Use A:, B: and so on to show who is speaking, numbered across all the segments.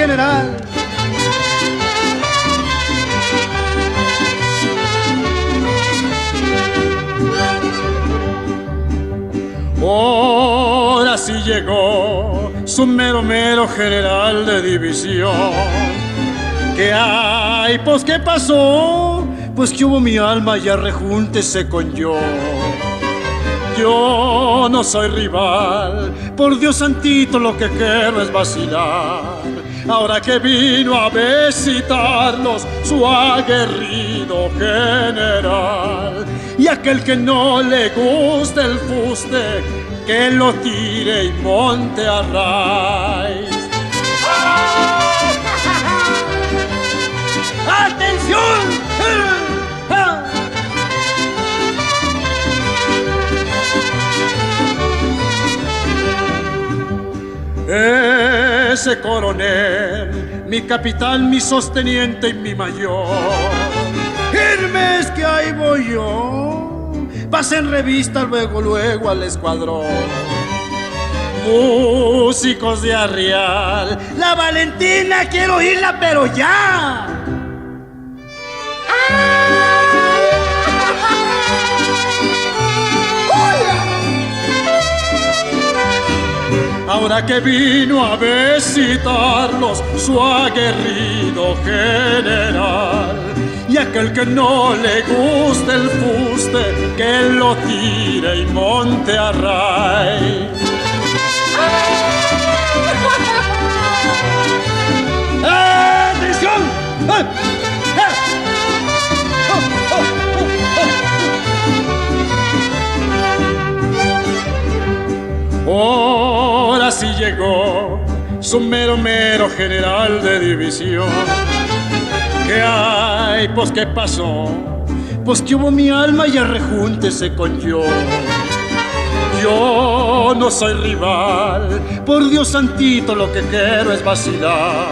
A: general.
B: Ahora sí llegó su mero general de división. ¿Qué hay? Pues ¿qué pasó? Pues que hubo mi alma, ya rejúntese con yo. Yo no soy rival, por Dios santito lo que quiero es vacilar. Ahora que vino a visitarlos su aguerrido general. Y aquel que no le guste el fuste, que lo tire y monte a raíz.
A: ¡Atención!
B: Ese coronel, mi capitán, mi sosteniente y mi mayor.
A: Firmes que ahí voy yo, pasen revista luego al escuadrón.
B: Músicos de arrial,
A: La Valentina quiero oírla pero ya.
B: ahora que vino a visitarlos su aguerrido general. Y aquel que no le guste el fuste, que lo tire y monte a raíz.
A: ¡Atención!
B: Ahora sí llegó su mero general de división. ¿Qué hay? Pues ¿qué pasó?
A: Pues que hubo mi alma, ya rejúntese con yo.
B: Yo no soy rival,
A: Por Dios santito lo que quiero es vacilar.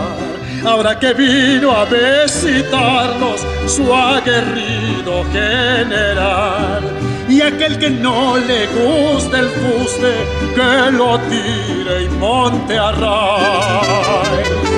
B: ahora que vino a visitarlos su aguerrido general.
A: Y aquel que no le
B: guste el fuste, que lo tire y monte a raíz.